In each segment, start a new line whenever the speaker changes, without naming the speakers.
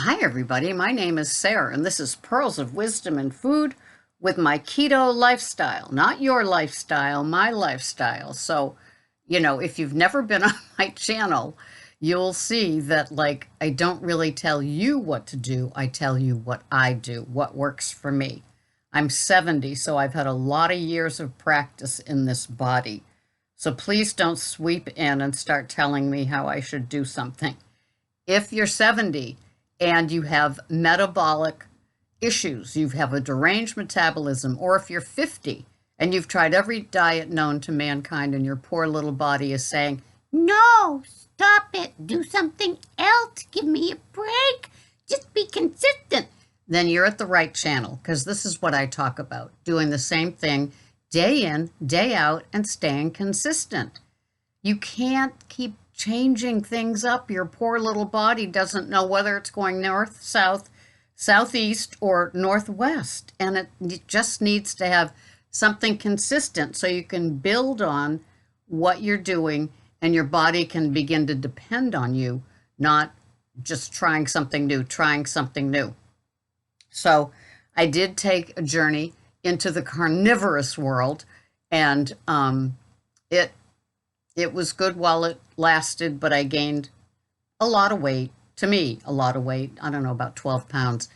Hi, everybody. My name is Sarah, and this is Pearls of Wisdom and Food with my keto lifestyle. Not your lifestyle, my lifestyle. So, if you've never been on my channel, you'll see that, I don't really tell you what to do. I tell you what I do, what works for me. I'm 70, so I've had a lot of years of practice in this body. So please don't sweep in and start telling me how I should do something. If you're 70, and you have metabolic issues, you have a deranged metabolism, or if you're 50 and you've tried every diet known to mankind and your poor little body is saying, no, stop it, do something else, give me a break, just be consistent, then you're at the right channel, because this is what I talk about, doing the same thing day in, day out, and staying consistent. You can't keep changing things up. Your poor little body doesn't know whether it's going north, south, southeast, or northwest. And it just needs to have something consistent so you can build on what you're doing and your body can begin to depend on you, not just trying something new. So I did take a journey into the carnivorous world, and it was good while it lasted, but I gained a lot of weight. To me, a lot of weight. I don't know, about 12 pounds.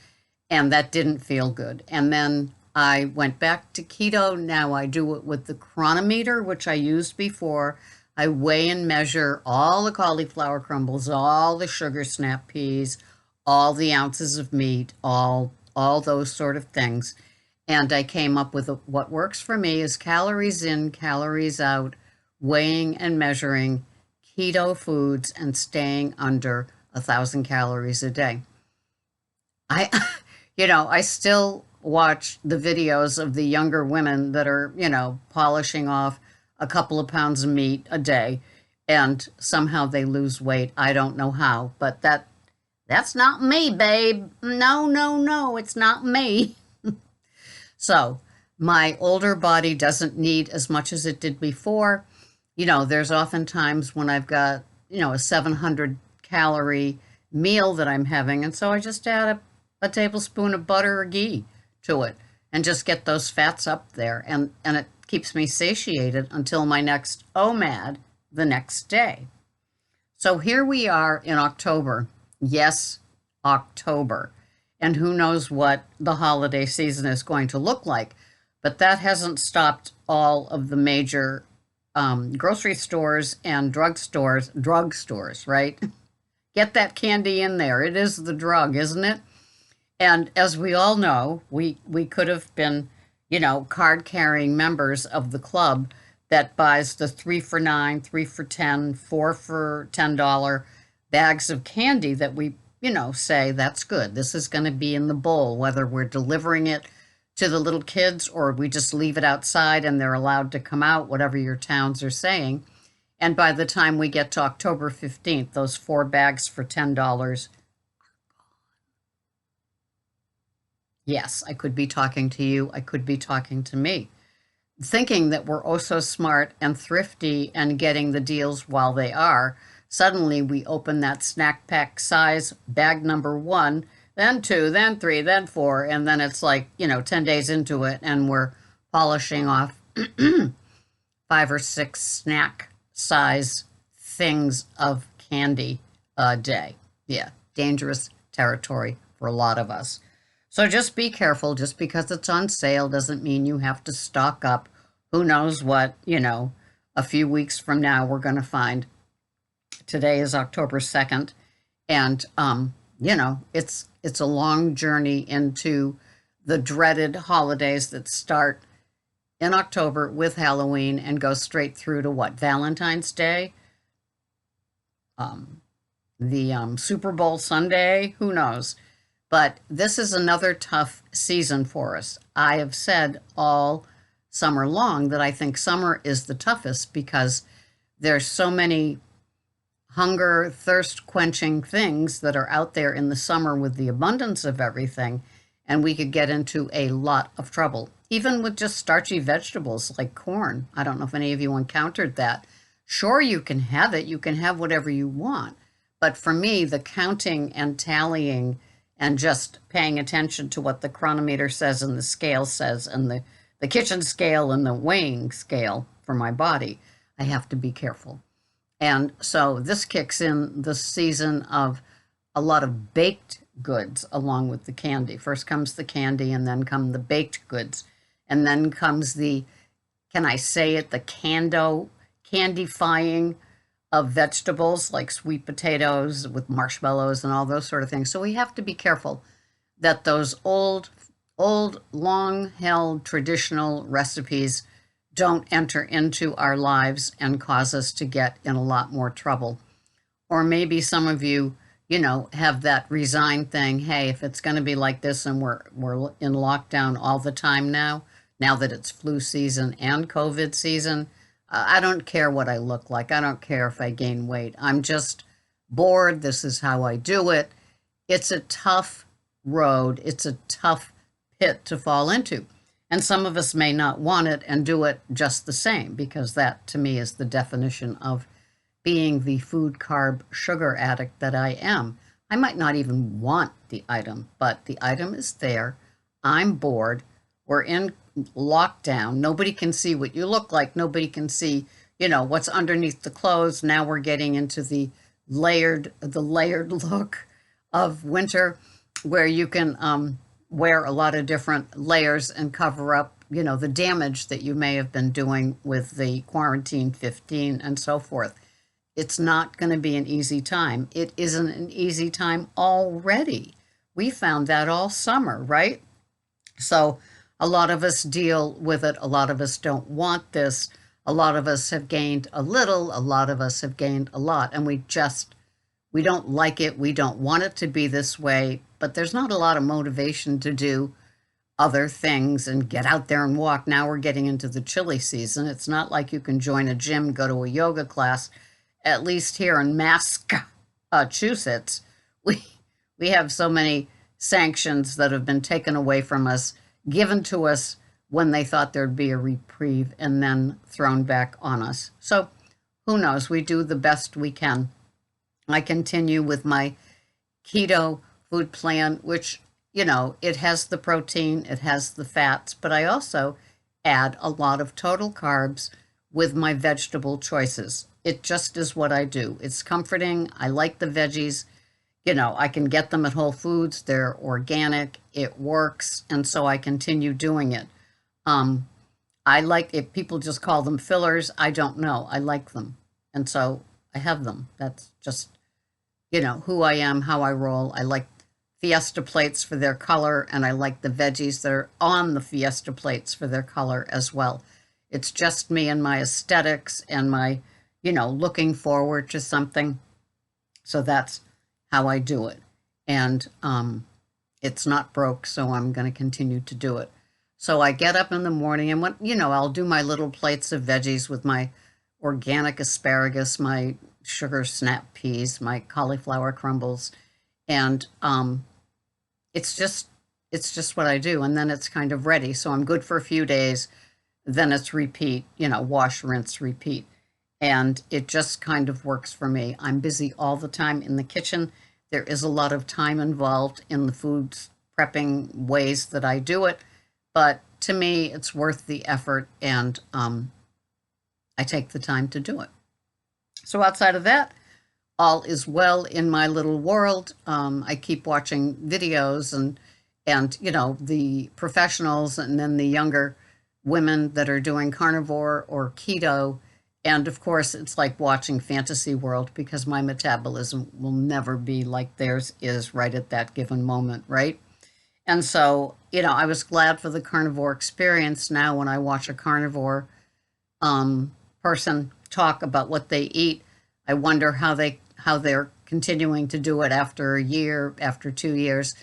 And that didn't feel good. And then I went back to keto. Now I do it with the chronometer, which I used before. I weigh and measure all the cauliflower crumbles, all the sugar snap peas, all the ounces of meat, all those sort of things. And I came up with what works for me is calories in, calories out, weighing and measuring keto foods and staying under 1,000 calories a day. I still watch the videos of the younger women that are, polishing off a couple of pounds of meat a day, and somehow they lose weight. I don't know how, but that's not me, babe. No, it's not me. So my older body doesn't need as much as it did before. There's often times when I've got, a 700 calorie meal that I'm having. And so I just add a tablespoon of butter or ghee to it and just get those fats up there. And it keeps me satiated until my next OMAD the next day. So here we are in October. Yes, October. And who knows what the holiday season is going to look like. But that hasn't stopped all of the major grocery stores and drugstores, right? Get that candy in there. It is the drug, isn't it? And as we all know, we could have been, card-carrying members of the club that buys the 3 for $9, 3 for $10, 4 for $10 bags of candy that we, say that's good. This is going to be in the bowl, whether we're delivering it to the little kids or we just leave it outside and they're allowed to come out, whatever your towns are saying. And by the time we get to October 15th, those 4 bags for $10. Yes, I could be talking to you. I could be talking to me. Thinking that we're oh so smart and thrifty and getting the deals while they are, suddenly we open that snack pack size bag number 1, then 2, then 3, then 4, and then it's 10 days into it, and we're polishing off 5 or 6 snack size things of candy a day. Yeah, dangerous territory for a lot of us. So just be careful. Just because it's on sale doesn't mean you have to stock up. Who knows what, a few weeks from now we're going to find. Today is October 2nd, and it's a long journey into the dreaded holidays that start in October with Halloween and go straight through to what? Valentine's Day? The Super Bowl Sunday? Who knows? But this is another tough season for us. I have said all summer long that I think summer is the toughest because there's so many hunger, thirst quenching things that are out there in the summer with the abundance of everything, and we could get into a lot of trouble, even with just starchy vegetables like corn. I don't know if any of you encountered that. Sure, you can have it. You can have whatever you want. But for me, the counting and tallying and just paying attention to what the chronometer says and the scale says and the kitchen scale and the weighing scale for my body, I have to be careful. And so this kicks in the season of a lot of baked goods along with the candy. First comes the candy, and then come the baked goods. And then comes the, can I say it, the candyfying of vegetables like sweet potatoes with marshmallows and all those sort of things. So we have to be careful that those old, long held traditional recipes don't enter into our lives and cause us to get in a lot more trouble. Or maybe some of you, have that resigned thing. Hey, if it's going to be like this and we're in lockdown all the time now that it's flu season and COVID season, I don't care what I look like. I don't care if I gain weight. I'm just bored. This is how I do it. It's a tough road. It's a tough pit to fall into. And some of us may not want it and do it just the same, because that to me is the definition of being the food, carb, sugar addict that I am. I might not even want the item, but the item is there. I'm bored. We're in lockdown. Nobody can see what you look like. Nobody can see, what's underneath the clothes. Now we're getting into the layered look of winter, where you can wear a lot of different layers and cover up, the damage that you may have been doing with the quarantine 15 and so forth. It's not going to be an easy time. It isn't an easy time already. We found that all summer, right? So a lot of us deal with it. A lot of us don't want this. A lot of us have gained a little. A lot of us have gained a lot. And we don't like it. We don't want it to be this way. But there's not a lot of motivation to do other things and get out there and walk. Now we're getting into the chilly season. It's not like you can join a gym, go to a yoga class. At least here in Massachusetts, we have so many sanctions that have been taken away from us, given to us when they thought there'd be a reprieve, and then thrown back on us. So who knows? We do the best we can. I continue with my keto food plan, which, it has the protein, it has the fats, but I also add a lot of total carbs with my vegetable choices. It just is what I do. It's comforting. I like the veggies. I can get them at Whole Foods. They're organic. It works. And so I continue doing it. I like, if people just call them fillers, I don't know. I like them. And so I have them. That's just, who I am, how I roll. I like Fiesta plates for their color, and I like the veggies that are on the Fiesta plates for their color as well. It's just me and my aesthetics and my, looking forward to something. So that's how I do it. And it's not broke, so I'm going to continue to do it. So I get up in the morning and I'll do my little plates of veggies with my organic asparagus, my sugar snap peas, my cauliflower crumbles. And it's just what I do. And then it's kind of ready. So I'm good for a few days. Then it's repeat, wash, rinse, repeat. And it just kind of works for me. I'm busy all the time in the kitchen. There is a lot of time involved in the food prepping ways that I do it. But to me, it's worth the effort, and I take the time to do it. So outside of that, all is well in my little world. I keep watching videos and the professionals, and then the younger women that are doing carnivore or keto. And of course, it's like watching Fantasy World, because my metabolism will never be like theirs is right at that given moment, right? And so, I was glad for the carnivore experience. Now, when I watch a carnivore person talk about what they eat, I wonder how they're continuing to do it after a year, after 2 years.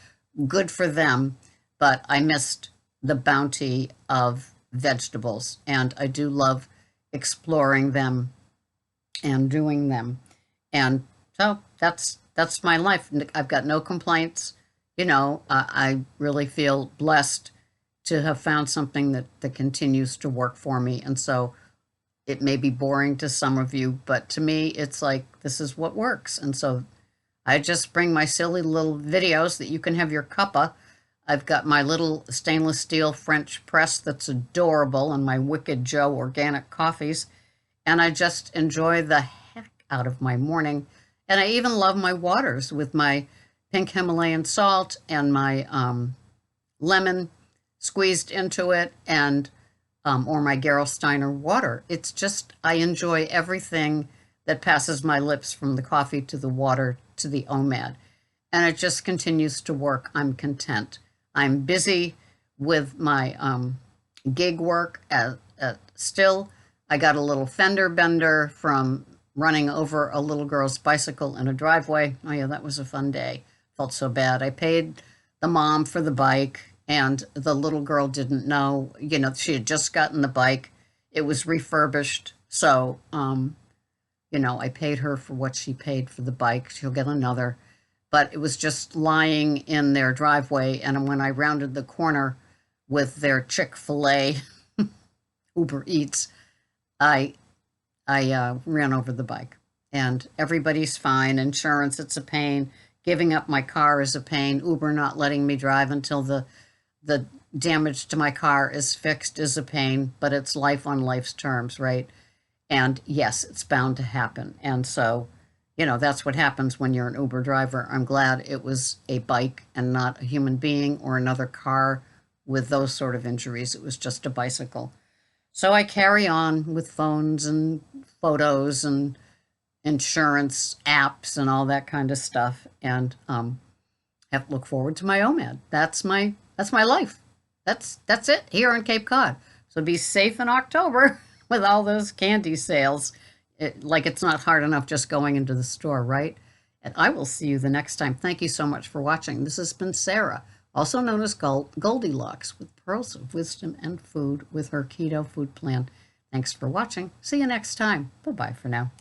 Good for them, but I missed the bounty of vegetables, and I do love exploring them and doing them. And so that's my life. I've got no complaints. I really feel blessed to have found something that continues to work for me. And so it may be boring to some of you, but to me, it's like, this is what works. And so I just bring my silly little videos that you can have your cuppa. I've got my little stainless steel French press that's adorable and my Wicked Joe organic coffees. And I just enjoy the heck out of my morning. And I even love my waters with my pink Himalayan salt and my lemon squeezed into it, and or my Gerolsteiner water. It's just, I enjoy everything that passes my lips, from the coffee to the water to the OMAD. And it just continues to work. I'm content. I'm busy with my gig work still. I got a little fender bender from running over a little girl's bicycle in a driveway. Oh, yeah, that was a fun day. Felt so bad. I paid the mom for the bike, and the little girl didn't know. She had just gotten the bike. It was refurbished. So, I paid her for what she paid for the bike. She'll get another. But it was just lying in their driveway. And when I rounded the corner with their Chick-fil-A Uber Eats, I ran over the bike. And everybody's fine. Insurance, it's a pain. Giving up my car is a pain. Uber not letting me drive until the damage to my car is fixed is a pain. But it's life on life's terms, right? And yes, it's bound to happen. And so, that's what happens when you're an Uber driver. I'm glad it was a bike and not a human being or another car with those sort of injuries. It was just a bicycle. So I carry on with phones and photos and insurance apps and all that kind of stuff, and have to look forward to my OMAD. That's my life. That's it here on Cape Cod. So be safe in October with all those candy sales. It's not hard enough just going into the store, right? And I will see you the next time. Thank you so much for watching. This has been Sarah, also known as Goldilocks, with pearls of wisdom and food with her keto food plan. Thanks for watching. See you next time. Bye-bye for now.